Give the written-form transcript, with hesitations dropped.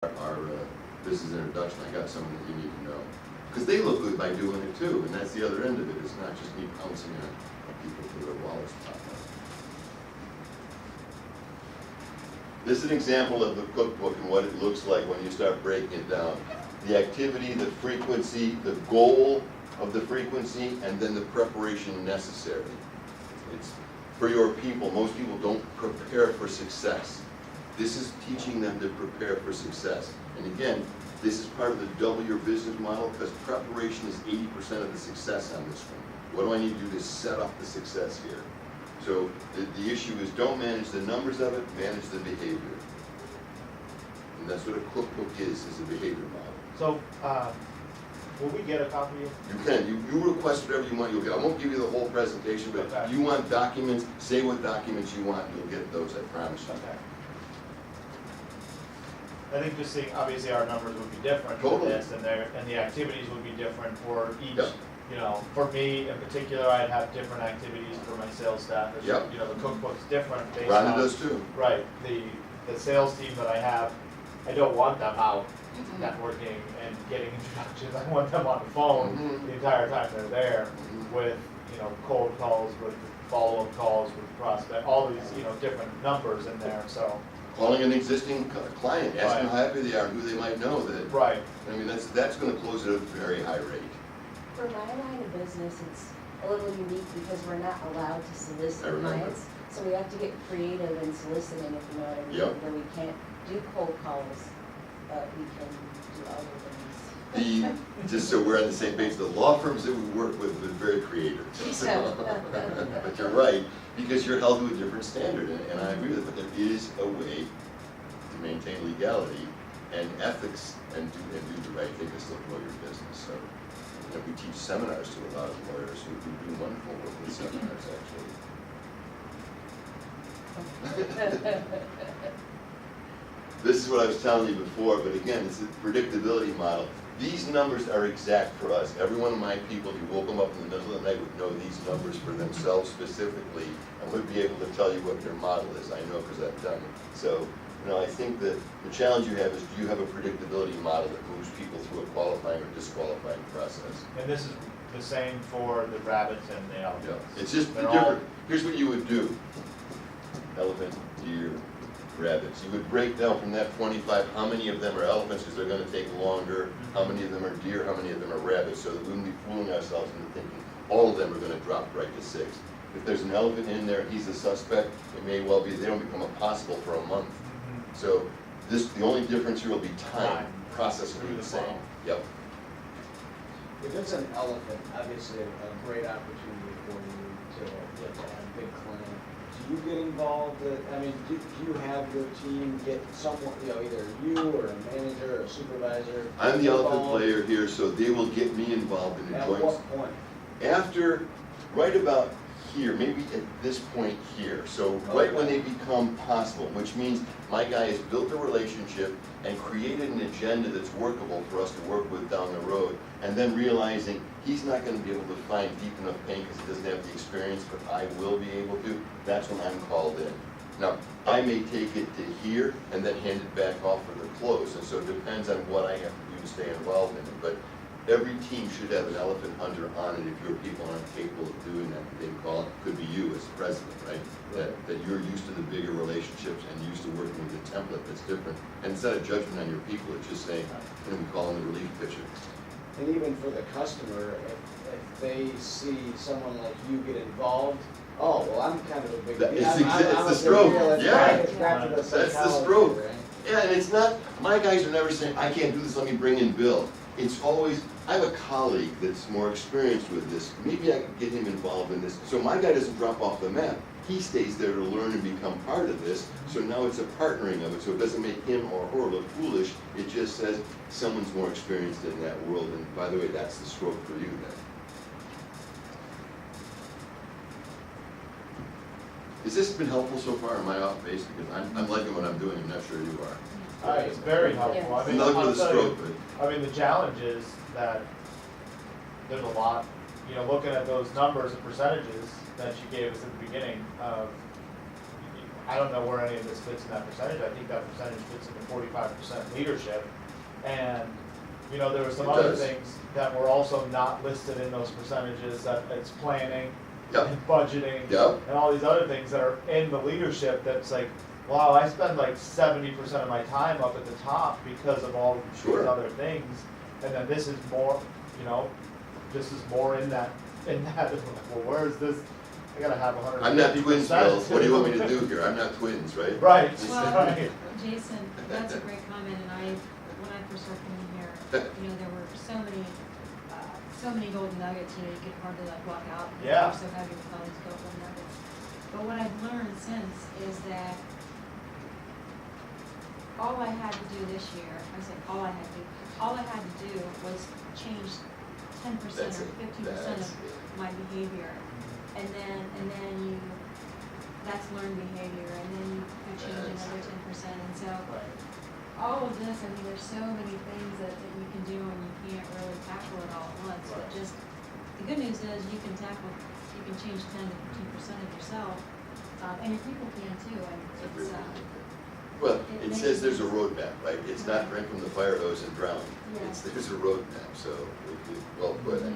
our business introduction, I got something that you need to know. Because they look good by doing it too, and that's the other end of it. It's not just me pouncing on people for their wallets pop up. This is an example of the cookbook and what it looks like when you start breaking it down. The activity, the frequency, the goal of the frequency, and then the preparation necessary. It's for your people. Most people don't prepare for success. This is teaching them to prepare for success. And again, this is part of the double your business model, because preparation is 80% of the success on this one. What do I need to do to set up the success here? So the issue is, don't manage the numbers of it, manage the behavior. And that's what a cookbook is a behavior model. So, will we get a copy of? You can. You request whatever you want, you'll get. I won't give you the whole presentation, but Okay. if you want documents, say what documents you want, you'll get those, I promise you. Okay. I think just seeing, obviously our numbers would be different for Totally. this, and the activities would be different for each. Yep. You know, for me in particular, I'd have different activities for my sales staff. It's, Yep. You know, the cookbook's different based Rhonda on. does too. Right, the sales team that I have, I don't want them out Mm-hmm. networking and getting introductions. I want them on the phone Mhm. the entire time they're there Mhm. with, you know, cold calls, with follow-up calls, with prospect, all these, you know, different numbers in there, so. Calling an existing client, asking Right. how happy they are, and who they might know that. Right, I mean, that's going to close at a very high rate. For my line of business, it's a little unique because we're not allowed to I solicit remember. clients. So we have to get creative in soliciting, if you know what I mean. Yep. Where we can't do cold calls, but we can do other things. Just so we're on the same page, the law firms that we work with have been very creative. Yeah. But you're right, because you're held to a different standard, and I agree with it, but there is a way to maintain legality and ethics and do the right thing to still grow your business. So, you know, we teach seminars to a lot of lawyers who do wonderful work with seminars, actually. This is what I was telling you before, but again, it's a predictability model. These numbers are exact for us. Every one of my people, if you woke them up in the middle of the night, would know these numbers for themselves specifically and would be able to tell you what their model is. I know because I've done it. So, you know, I think that the challenge you have is, do you have a predictability model that moves people through a qualifying or disqualifying process? and this is the same for the rabbits and the Yeah, elephants. it's just They're all- different. Here's what you would do. Elephant, deer, rabbits. You would break down from that 25, how many of them are elephants because they're going to take longer, how many of them are deer, how many of them are rabbits, so that we wouldn't be fooling ourselves into thinking all of them are going to drop right to 6. If there's an elephant in there, he's a suspect, it may well be they don't become possible for a month. Mhm. So the only difference here will be time. Time. Process will be Through the the same. phone. Yep. If it's an elephant, obviously a great opportunity for you to have a big client. Do you get involved, I mean, do you have your team get someone, you know, either you or a manager or a supervisor? I'm the elephant involved? player here, so they will get me involved in the At joint. what point? After, right about here, maybe at this point here, so right when they become possible, which means my guy has built a relationship and created an agenda that's workable for us to work with down the road, and then realizing he's not gonna be able to find deep enough pain because he doesn't have the experience, but I will be able to, that's when I'm called in. Now, I may take it to here and then hand it back off for the close, and so it depends on what I have to do to stay involved in it, but every team should have an elephant hunter on it if your people aren't capable of doing that. They call it, could be you as president, right? That you're used to the bigger relationships and used to working with a template that's different. And it's not a judgment on your people, it's just saying, you know, we call them the relief pitcher. And even for the customer, if they see someone like you get involved, oh, well, I'm kind of a big That- deal. it's I'm the a big stroke, deal. It's yeah. back- it's back to the That's the psychology, stroke. right? Yeah, and it's not, my guys are never saying, I can't do this, let me bring in Bill. It's always, I have a colleague that's more experienced with this, maybe I can get him involved in this. So my guy doesn't drop off the map, he stays there to learn and become part of this. So now it's a partnering of it, so it doesn't make him or her look foolish, it just says someone's more experienced in that world. And by the way, that's the stroke for you then. Has this been helpful so far? Am I off base? Because I'm liking what I'm doing, I'm not sure you are. All right, it's very helpful. Yes. I mean, Another I'll with a tell you, stroke, but. I mean, the challenge is that there's a lot, you know, looking at those numbers and percentages that you gave us at the beginning of I don't know where any of this fits in that percentage, I think that percentage fits in the 45% leadership. And, you know, there were some It other does. things that were also not listed in those percentages, that it's planning, Yep. and budgeting, Yep. and all these other things that are in the leadership, that's like, wow, I spend like 70% of my time up at the top because of all these Sure. other things. And then this is more, you know, this is more in that, well, where is this? I gotta have 150%. I'm not twins, Bill, what do you want me to do here? I'm not twins, right? Right, Well, right. Jason, that's a great comment, and when I first started coming here, you know, there were so many golden nuggets, you know, you could hardly like walk out. because Yeah. You're so heavy with all these golden nuggets. But what I've learned since is that all I had to do this year, all I had to do was change 10% That's or it. 15% That's of it. my behavior. And then you, that's learned behavior, and then you could change That's another it. 10%. And so Right. all of this, I mean, there's so many things that you can do, and you can't really tackle it all at once. But Right. just, the good news is you can change 10 to 15% of yourself, and your people can too. And it's, Well, It it makes says there's a sense. roadmap, right? It's not drink from the fire hose and drown. Yeah. There's a roadmap, so, well put, I